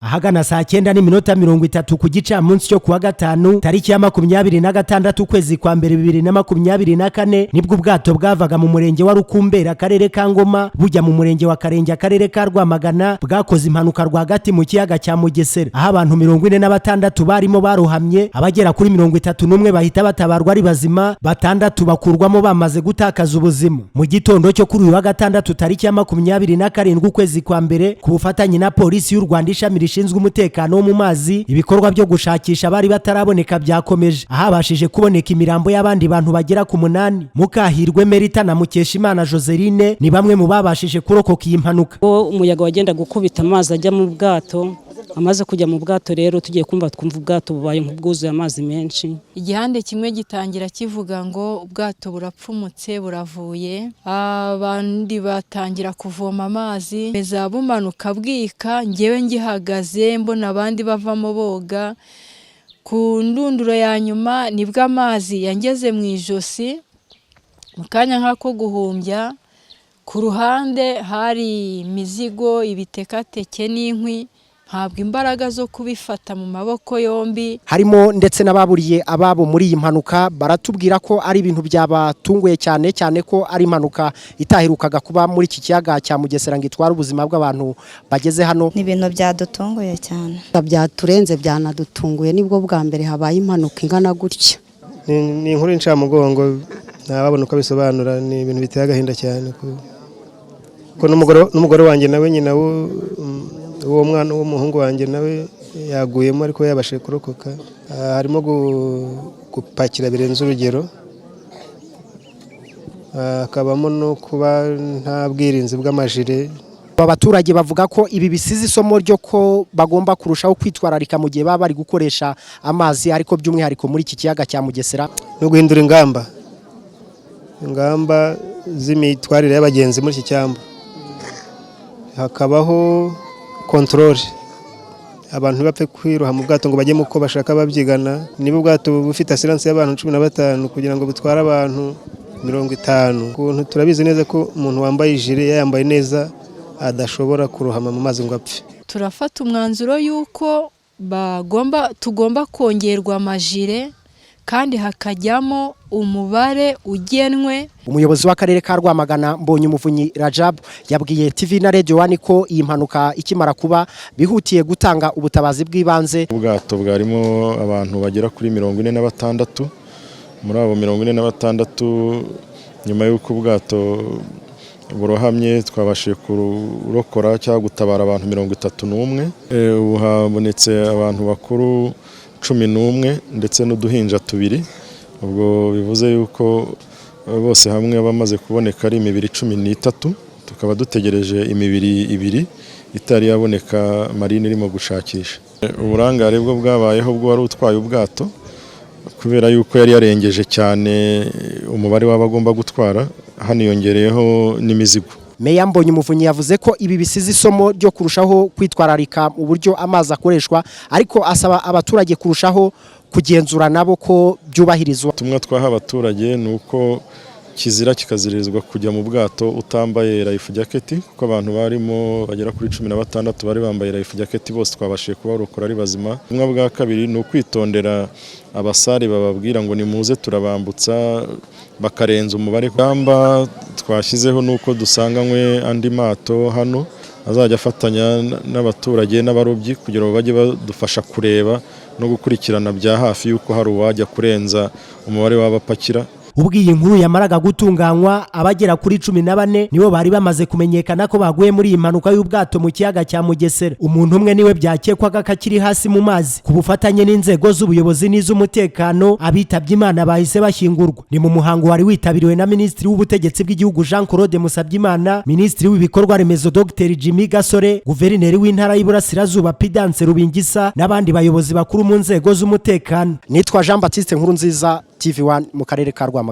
ahagana saa 9:30 ku gicamunsi cyo kuwa gatanu tariki ya 26 ukwezi kwa mbere 2024 nibwo ubwato bwavaga mu murenge wa Rukumbera akarere ka Ngoma bujya mu murenge wa Karenge akarere ka Rwamagana bwakoze impanuka rwagati mu kiyaga cya Mugesera aho abantu 46 barimo barohamye abagera kuri 31 bahita batabarwa ari bazima batandatu bakurwamo bamaze gutakaza ubuzima mu gitondo cyo kuri uyu wa gatandatu tariki ya 27 ukwezi kwa mbere ku bufatanye na polisi y'u Rwanda ishami rishinzwe umutekano wo mu mazi ibikorwa byo gushakisha bari bataraboneka byakomeje ahabashije kuboneka imirambo y'abandi bantu bagera ku 8 Mukahirwe Merita na Mukeshimana Joseline ni bamwe mu babashije kurokoka iyi mpanuka. Umuyaga wagenda gukubita amazi ajya mu bwato amaze kujya mu bwato rero tugiye twumva ubwato bubaye nk'ubwuzuye amazi menshi. Igihande kimwe gitangira kivuga ngo ubwato burapfumutse buravuye abandi batangira kuvoma amazi beza bumanuka bwika ngewe ngihagaze mbona abandi bavamo boga ku ndunduro ya nyuma nibwo amazi yangeze mu ijosi mu kanya nk'ako guhumbya ku ruhande hari imizigo ibitekateke n'inkwi ntabwo imbaraga zo kubifata mu maboko yombi harimo ndetse n'ababuriye ababo muri iyi mpanuka baratubwira ko ari ibintu byabatunguye cyane ko ari impanuka itahirukaga kuba muri iki kiyaga cya Mugesera ngo itwara ubuzima bw'abantu bageze hano. Ni ibintu byadutunguye cyane byaturenze byanadutunguye nibwo bwa mbere habaye impanuka ingana gutya. Ni inkuru incamugongo ntababona uko bisobanura ni ibintu biteye agahinda cyane ko n'umugore wanjye nawe nyina uwo mwana w'umuhungu wanjye nawe yaguyemo ariko yabashe kurokoka harimo gupakira birenze urugero akabamo no kuba nta bwirinzi bw'amajire. Abaturage bavuga ko ibi bisize isomo ryo ko bagomba kurushaho kwitwararika mu gihe baba bari gukoresha amazi ariko by'umwihariko muri iki kiyaga cya Mugesera no guhindura ingamba z'imitwarire y'abagenzi muri iki cyambu hakabaho control abantu bapfe kwiroha mu bwato ngo bajye muko bashaka babyigana niba ubwato bufite assurance y'abantu 15 kugira ngo butware abantu 50 kuntu turabizi neza ko umuntu wambaye ijire yambaye neza adashobora kurohama mu mazi ngo apfe. Turafata umwanzuro yuko tugomba kongerwa amajire kandi hakajyamo umubare ugenwe. Umuyobozi w'akarere ka Rwamagana Mbonyumuvunyi Rajab yabwiye TV na Radio 1 ko iyi mpanuka ikimara kuba bihutiye gutanga ubutabazi bw'ibanze. Ubwato bwarimo abantu bagera kuri 46 muri abo 46 nyuma y'uko ubwato burohamye twabashije kurokora cyangwa gutabara abantu 31 ubu habonetse abantu bakuru 11 ndetse n'uduhinja 2 ubwo bivuze yuko bose hamwe bamaze kuboneka ari imibiri 13 tukaba dutegereje imibiri 2 itari yaboneka marine irimo gushakisha. Uburangare bwo bwabayeho bwo wari utwaye ubwato kubera yuko yari yarengeje cyane umubare w'abagomba gutwara haniyongereyeho n'imizigo. Meya Mbonyumuvunyi yavuze ko ibi bisize isomo ryo kurushaho kwitwararika mu buryo amazi akoreshwa ariko asaba abaturage kurushaho kugenzura nabo ko byubahirizwa. Tumwe twaha abaturage nuko kizira kikazirizwa kujya mu bwato utambaye life jacket kuko abantu barimo bagera kuri 16 bari bambaye life jacket bose twabashije kubarokora ari bazima. Umwe bwa kabiri ni ukwitondera abasari bababwira ngo nimuze turabambutsa bakarenza umubare kamba twashyizeho nuko dusanganywe andi mato hano azajya afatanya n'abaturage n'abarobyi kugira ngo bajye badufasha kureba no gukurikirana bya hafi yuko hari uwajya kurenza umubare w'abapakira. Ubwo iyi nkuru yamaraga gutunganywa abagera kuri 14 nibo bari bamaze kumenyekana ko baguye muri iyi mpanuka y'ubwato mu kiyaga cya Mugesera. Umuntu umwe niwe byakekwaga kakiri hasi mu mazi ku bufatanye n'inzego z'ubuyobozi n'iz'umutekano abitabye Imana bahise bashyingurwa. Ni mu muhango wari witabiriwe na Minisitiri w'Ubutegetsi bw'Igihugu Jean Claude Musabyimana, Minisitiri w'ibikorwa remezo Dr Jimmy Gasore, Guverineri w'Intara y'Iburasirazuba Pidance Rubingisa n'abandi bayobozi bakuru mu nzego z'umutekano. Nitwa Jean Baptiste Nkurunziza TV1 mu karere ka Rwamagana.